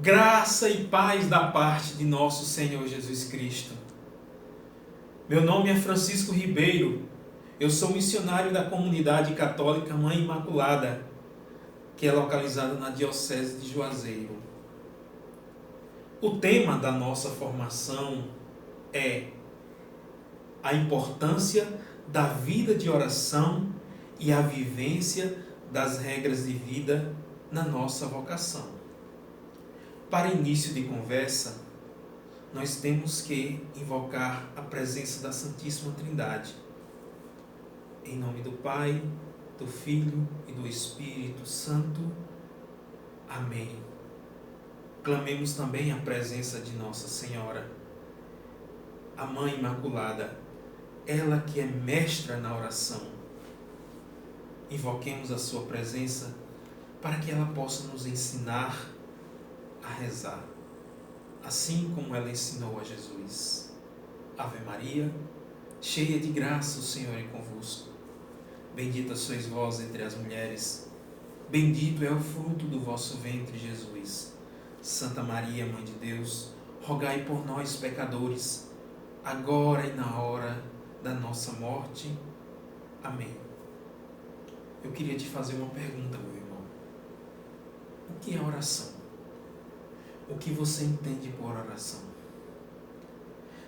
Graça e paz da parte de nosso Senhor Jesus Cristo. Meu nome é Francisco Ribeiro. Eu sou missionário da comunidade católica Mãe Imaculada, que é localizada na Diocese de Juazeiro. O tema da nossa formação é a importância da vida de oração e a vivência das regras de vida na nossa vocação. Para início de conversa, nós temos que invocar a presença da Santíssima Trindade. Em nome do Pai, do Filho e do Espírito Santo. Amém. Clamemos também a presença de Nossa Senhora, a Mãe Imaculada, ela que é mestra na oração. Invoquemos a sua presença para que ela possa nos ensinar a rezar, assim como ela ensinou a Jesus. Ave Maria, cheia de graça, o Senhor é convosco. Bendita sois vós entre as mulheres, bendito é o fruto do vosso ventre, Jesus. Santa Maria, Mãe de Deus, rogai por nós, pecadores, agora e na hora da nossa morte. Amém. Eu queria te fazer uma pergunta, meu irmão. O que é oração? O que você entende por oração?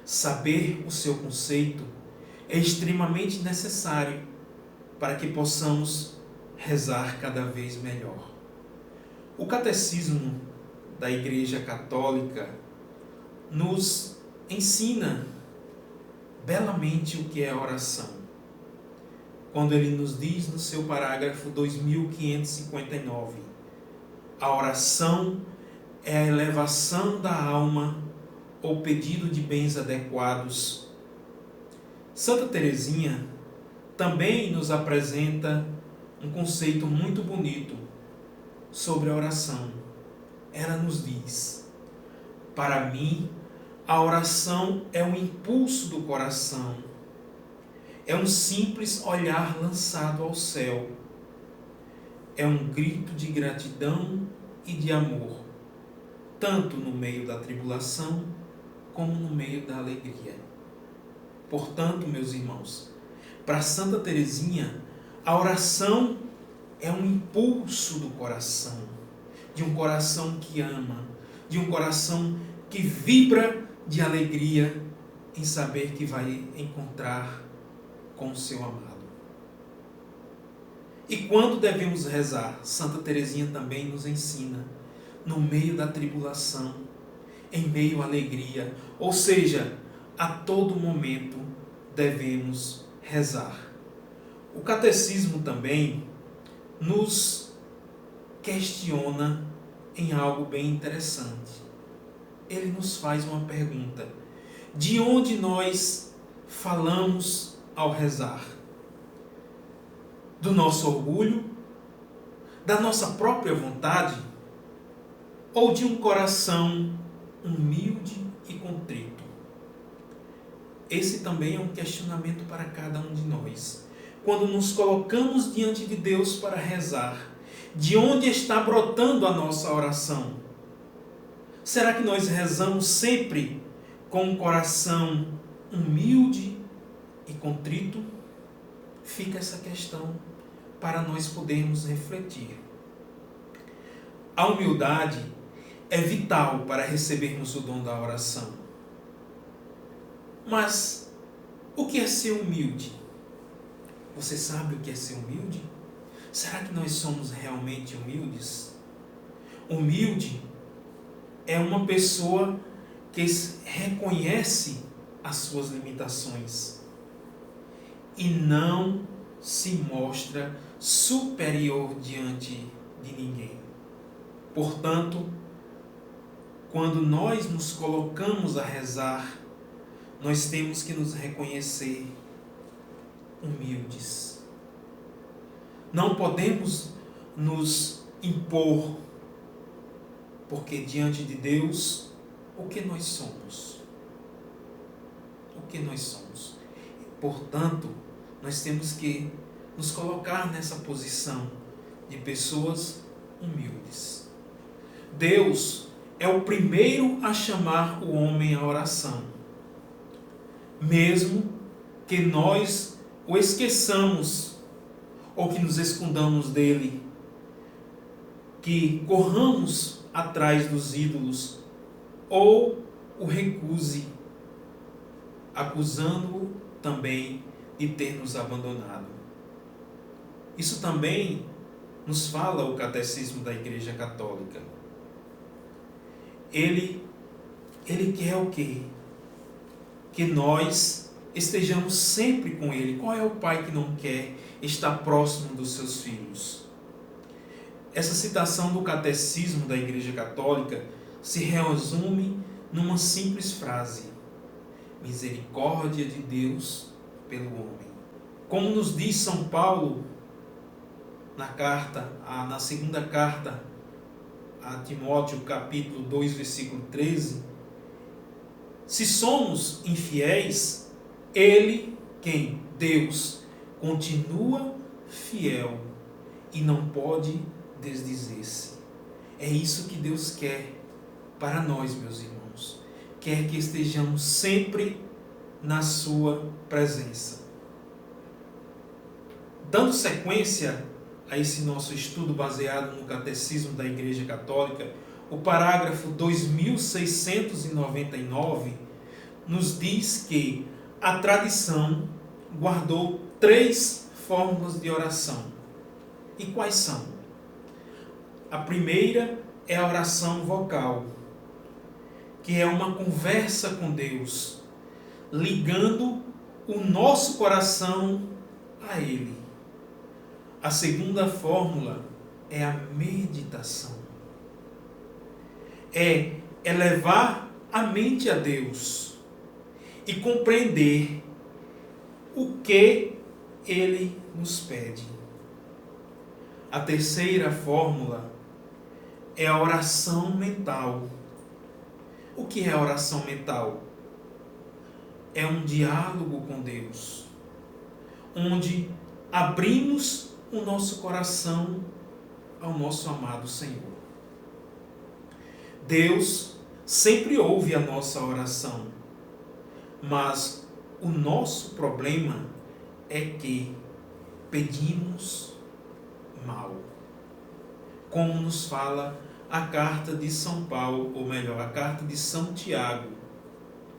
Saber o seu conceito é extremamente necessário para que possamos rezar cada vez melhor. O Catecismo da Igreja Católica nos ensina belamente o que é oração, quando ele nos diz no seu parágrafo 2559, a oração é a elevação da alma ou pedido de bens adequados. Santa Teresinha também nos apresenta um conceito muito bonito sobre a oração. Ela nos diz: para mim, a oração é um impulso do coração, é um simples olhar lançado ao céu, é um grito de gratidão e de amor, tanto no meio da tribulação, como no meio da alegria. Portanto, meus irmãos, para Santa Teresinha, a oração é um impulso do coração, de um coração que ama, de um coração que vibra de alegria em saber que vai encontrar com o seu amado. E quando devemos rezar? Santa Teresinha também nos ensina: no meio da tribulação, em meio à alegria, ou seja, a todo momento devemos rezar. O Catecismo também nos questiona em algo bem interessante. Ele nos faz uma pergunta: de onde nós falamos ao rezar? Do nosso orgulho? Da nossa própria vontade? Ou de um coração humilde e contrito? Esse também é um questionamento para cada um de nós. Quando nos colocamos diante de Deus para rezar, de onde está brotando a nossa oração? Será que nós rezamos sempre com um coração humilde e contrito? Fica essa questão para nós podermos refletir. A humildade é vital para recebermos o dom da oração. Mas o que é ser humilde? Você sabe o que é ser humilde? Será que nós somos realmente humildes? Humilde é uma pessoa que reconhece as suas limitações e não se mostra superior diante de ninguém. Portanto, quando nós nos colocamos a rezar, nós temos que nos reconhecer humildes. Não podemos nos impor, porque diante de Deus, o que nós somos? O que nós somos? Portanto, nós temos que nos colocar nessa posição de pessoas humildes. Deus, é o primeiro a chamar o homem à oração. Mesmo que nós o esqueçamos ou que nos escondamos dele, que corramos atrás dos ídolos ou o recuse, acusando-o também de ter nos abandonado. Isso também nos fala o Catecismo da Igreja Católica. Ele quer o quê? Que nós estejamos sempre com Ele. Qual é o pai que não quer estar próximo dos seus filhos? Essa citação do Catecismo da Igreja Católica se resume numa simples frase: misericórdia de Deus pelo homem. Como nos diz São Paulo na segunda carta a Timóteo, capítulo 2, versículo 13, se somos infiéis, Ele, quem? Deus, continua fiel e não pode desdizer-se. É isso que Deus quer para nós, meus irmãos. Quer que estejamos sempre na sua presença. Dando sequência a esse nosso estudo baseado no Catecismo da Igreja Católica, o parágrafo 2699 nos diz que a tradição guardou 3 fórmulas de oração. E quais são? A primeira é a oração vocal, que é uma conversa com Deus, ligando o nosso coração a Ele. A segunda fórmula é a meditação. É elevar a mente a Deus e compreender o que Ele nos pede. A terceira fórmula é a oração mental. O que é a oração mental? É um diálogo com Deus, onde abrimos o nosso coração ao nosso amado Senhor. Deus sempre ouve a nossa oração, mas o nosso problema é que pedimos mal. Como nos fala a carta de São Paulo, ou melhor, a carta de São Tiago,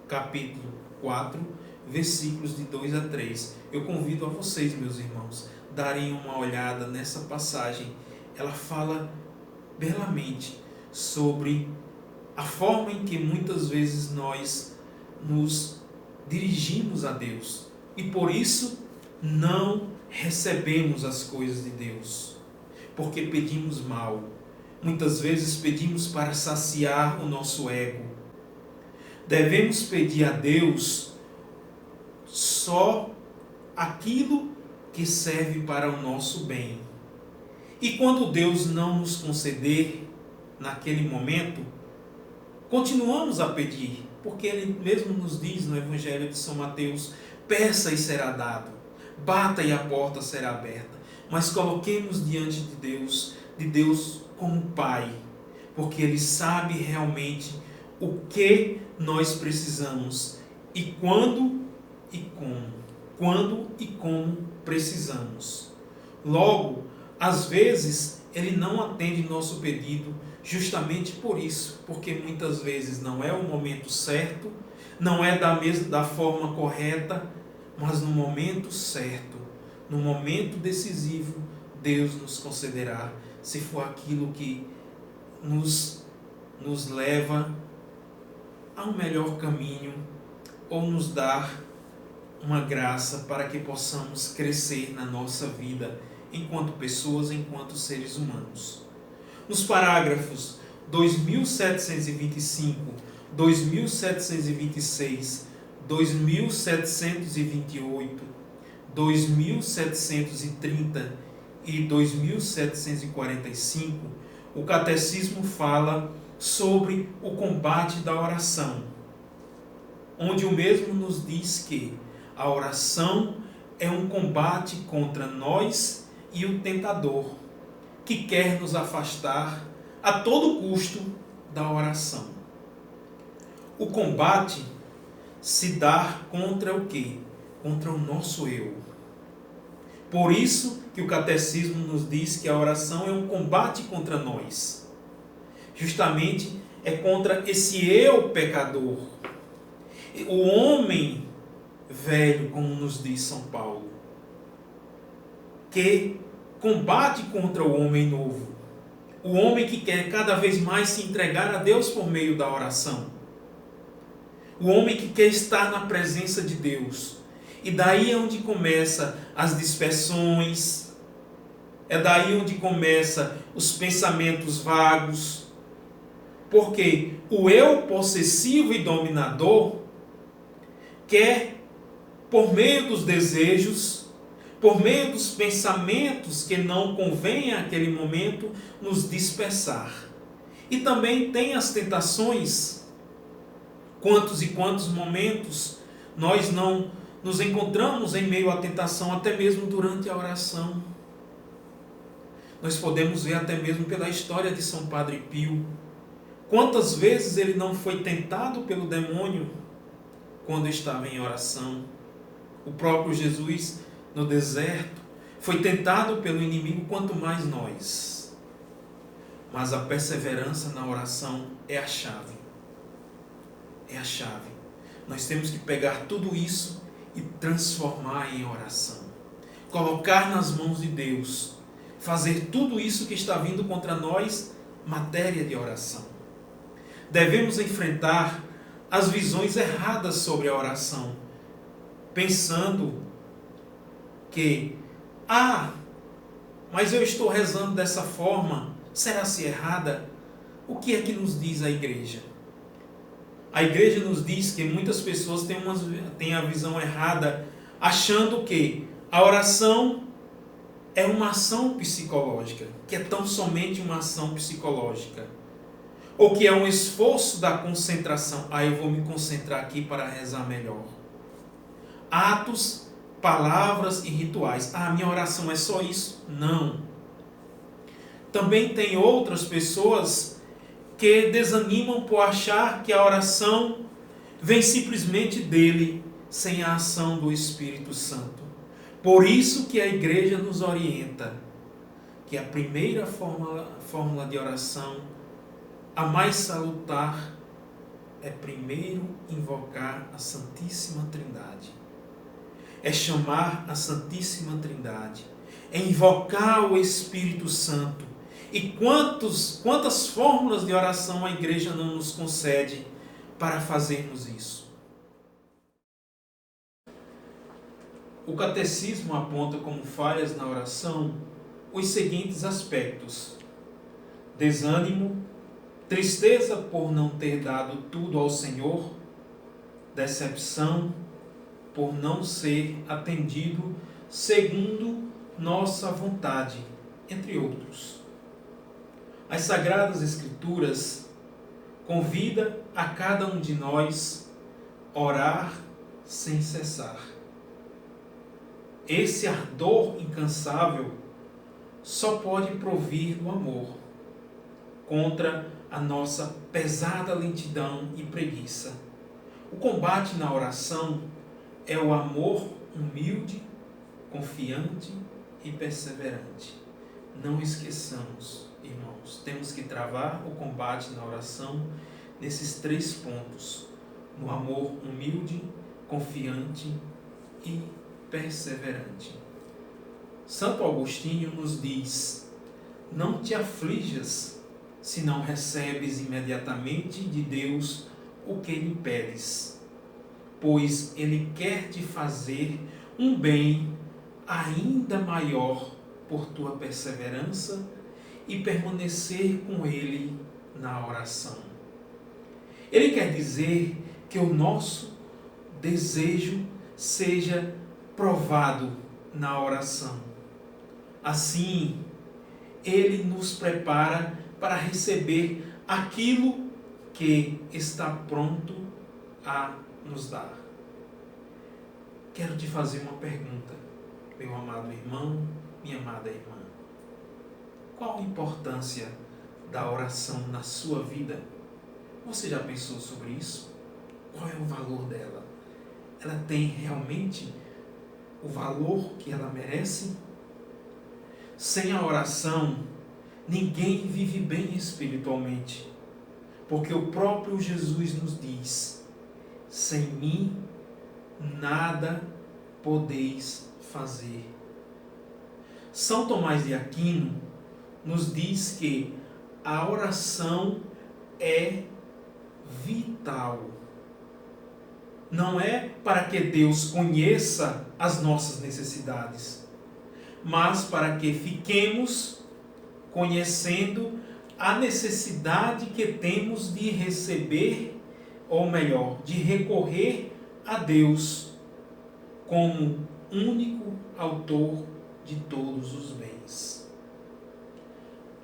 capítulo 4, versículos de 2 a 3. Eu convido a vocês, meus irmãos, darem uma olhada nessa passagem. Ela fala belamente sobre a forma em que muitas vezes nós nos dirigimos a Deus e por isso não recebemos as coisas de Deus, porque pedimos mal. Muitas vezes pedimos para saciar o nosso ego. Devemos pedir a Deus só aquilo que serve para o nosso bem. E quando Deus não nos conceder naquele momento, continuamos a pedir, porque Ele mesmo nos diz no Evangelho de São Mateus: peça e será dado, bata e a porta será aberta. Mas coloquemos diante de Deus como Pai, porque Ele sabe realmente o que nós precisamos e quando e como precisamos. Logo, às vezes, Ele não atende nosso pedido justamente por isso, porque muitas vezes não é o momento certo, não é da forma correta, mas no momento certo, no momento decisivo, Deus nos concederá, se for aquilo que nos leva a um melhor caminho ou nos dar uma graça para que possamos crescer na nossa vida enquanto pessoas, enquanto seres humanos. Nos parágrafos 2725, 2726, 2728, 2730 e 2745, o Catecismo fala sobre o combate da oração, onde o mesmo nos diz que a oração é um combate contra nós e o tentador, que quer nos afastar a todo custo da oração. O combate se dá contra o quê? Contra o nosso eu. Por isso que o catecismo nos diz que a oração é um combate contra nós. Justamente é contra esse eu pecador. O homem velho, como nos diz São Paulo, que combate contra o homem novo. O homem que quer cada vez mais se entregar a Deus por meio da oração. O homem que quer estar na presença de Deus. E daí é onde começa as dispersões. É daí onde começa os pensamentos vagos. Porque o eu possessivo e dominador quer, por meio dos desejos, por meio dos pensamentos que não convêm àquele momento, nos dispersar. E também tem as tentações. Quantos e quantos momentos nós não nos encontramos em meio à tentação, até mesmo durante a oração. Nós podemos ver até mesmo pela história de São Padre Pio. Quantas vezes ele não foi tentado pelo demônio quando estava em oração? O próprio Jesus, no deserto, foi tentado pelo inimigo, quanto mais nós. Mas a perseverança na oração é a chave. É a chave. Nós temos que pegar tudo isso e transformar em oração. Colocar nas mãos de Deus. Fazer tudo isso que está vindo contra nós, matéria de oração. Devemos enfrentar as visões erradas sobre a oração, pensando que, mas eu estou rezando dessa forma, será-se errada? O que é que nos diz a igreja? A igreja nos diz que muitas pessoas têm a visão errada, achando que a oração é uma ação psicológica, que é tão somente uma ação psicológica. Ou que é um esforço da concentração. Eu vou me concentrar aqui para rezar melhor. Atos, palavras e rituais. Minha oração é só isso? Não. Também tem outras pessoas que desanimam por achar que a oração vem simplesmente dele, sem a ação do Espírito Santo. Por isso que a igreja nos orienta que a primeira fórmula de oração, a mais salutar, é primeiro invocar a Santíssima Trindade. É chamar a Santíssima Trindade. É invocar o Espírito Santo. E quantas fórmulas de oração a igreja não nos concede para fazermos isso? O catecismo aponta como falhas na oração os seguintes aspectos: desânimo, tristeza por não ter dado tudo ao Senhor, decepção por não ser atendido segundo nossa vontade, entre outros. As Sagradas Escrituras convidam a cada um de nós a orar sem cessar. Esse ardor incansável só pode provir do amor contra a nossa pesada lentidão e preguiça. O combate na oração é o amor humilde, confiante e perseverante. Não esqueçamos, irmãos, temos que travar o combate na oração nesses 3 pontos: no amor humilde, confiante e perseverante. Santo Agostinho nos diz: não te aflijas se não recebes imediatamente de Deus o que lhe pedes, pois Ele quer te fazer um bem ainda maior por tua perseverança e permanecer com Ele na oração. Ele quer dizer que o nosso desejo seja provado na oração. Assim, Ele nos prepara para receber aquilo que está pronto a nos dar. Quero te fazer uma pergunta, meu amado irmão, minha amada irmã. Qual a importância da oração na sua vida? Você já pensou sobre isso? Qual é o valor dela? Ela tem realmente o valor que ela merece? Sem a oração, ninguém vive bem espiritualmente, porque o próprio Jesus nos diz: sem mim nada podeis fazer. São Tomás de Aquino nos diz que a oração é vital. Não é para que Deus conheça as nossas necessidades, mas para que fiquemos conhecendo a necessidade que temos de receber, ou melhor, de recorrer a Deus como único autor de todos os bens.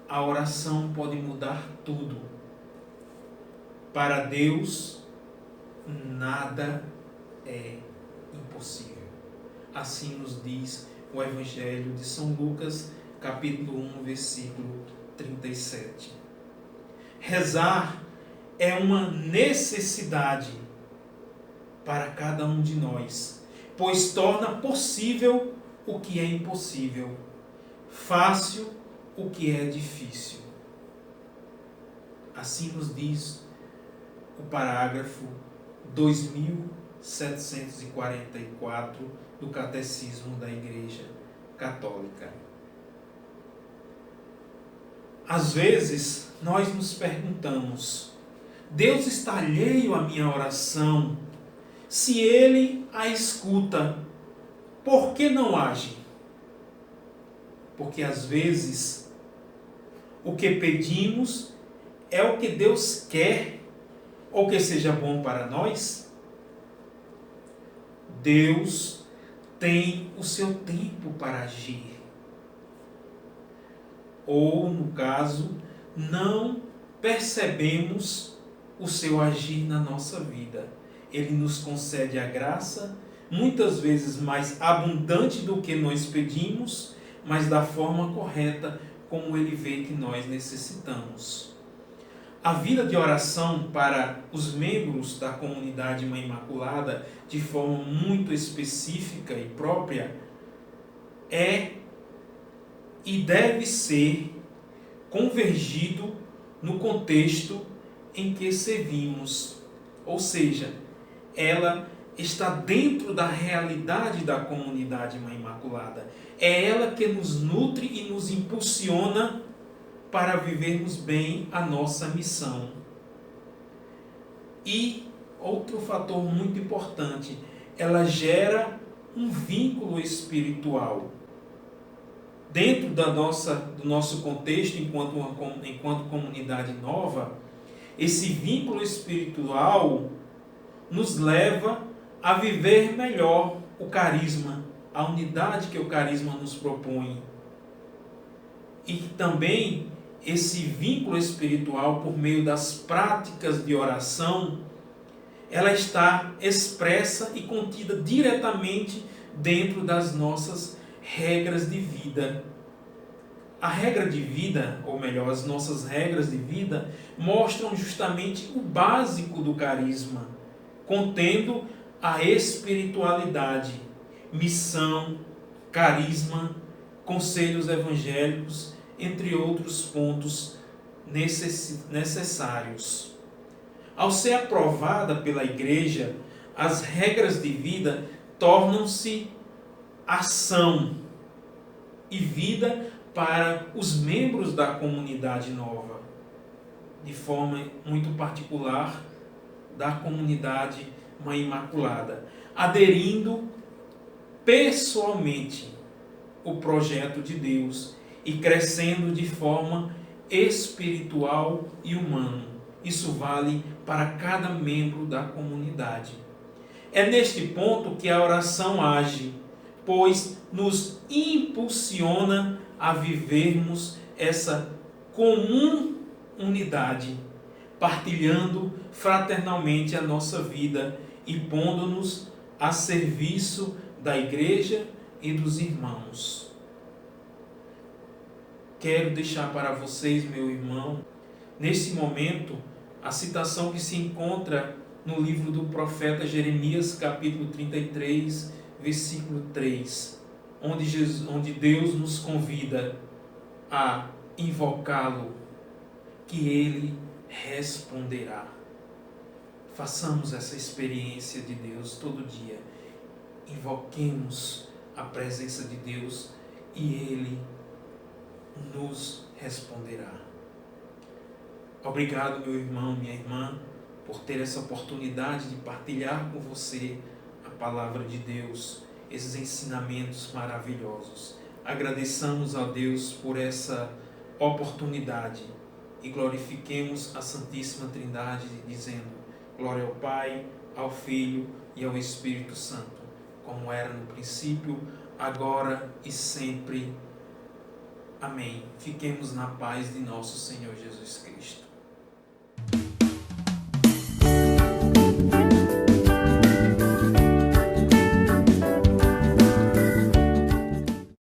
A oração pode mudar tudo. Para Deus, nada é impossível. Assim nos diz o Evangelho de São Lucas, capítulo 1, versículo 37. Rezar é uma necessidade para cada um de nós, pois torna possível o que é impossível, fácil o que é difícil. Assim nos diz o parágrafo 2744 do Catecismo da Igreja Católica. Às vezes, nós nos perguntamos: Deus está alheio à minha oração? Se Ele a escuta, por que não age? Porque às vezes, o que pedimos é o que Deus quer, ou que seja bom para nós. Deus tem o seu tempo para agir. Ou, no caso, não percebemos o seu agir na nossa vida. Ele nos concede a graça, muitas vezes mais abundante do que nós pedimos, mas da forma correta como Ele vê que nós necessitamos. A vida de oração para os membros da comunidade Mãe Imaculada, de forma muito específica e própria, é e deve ser convergido no contexto em que servimos. Ou seja, ela está dentro da realidade da comunidade Mãe Imaculada. É ela que nos nutre e nos impulsiona para vivermos bem a nossa missão. E outro fator muito importante, ela gera um vínculo espiritual. Dentro do nosso contexto, enquanto comunidade nova, esse vínculo espiritual nos leva a viver melhor o carisma, a unidade que o carisma nos propõe. E também esse vínculo espiritual, por meio das práticas de oração, ela está expressa e contida diretamente dentro das nossas regras de vida. A regra de vida, ou melhor, as nossas regras de vida, mostram justamente o básico do carisma, contendo a espiritualidade, missão, carisma, conselhos evangélicos, entre outros pontos necessários. Ao ser aprovada pela Igreja, as regras de vida tornam-se ação e vida para os membros da comunidade nova, de forma muito particular da comunidade Mãe Imaculada, aderindo pessoalmente o projeto de Deus e crescendo de forma espiritual e humana. Isso vale para cada membro da comunidade. É neste ponto que a oração age, pois nos impulsiona a vivermos essa comum unidade, partilhando fraternalmente a nossa vida e pondo-nos a serviço da Igreja e dos irmãos. Quero deixar para vocês, meu irmão, nesse momento, A citação que se encontra no livro do profeta Jeremias, capítulo 33, versículo 3, onde Deus nos convida a invocá-lo, que Ele responderá. Façamos essa experiência de Deus todo dia. Invoquemos a presença de Deus e Ele nos responderá. Obrigado, meu irmão, minha irmã, por ter essa oportunidade de partilhar com você a palavra de Deus, esses ensinamentos maravilhosos. Agradeçamos a Deus por essa oportunidade e glorifiquemos a Santíssima Trindade dizendo: glória ao Pai, ao Filho e ao Espírito Santo, como era no princípio, agora e sempre. Amém. Fiquemos na paz de nosso Senhor Jesus Cristo.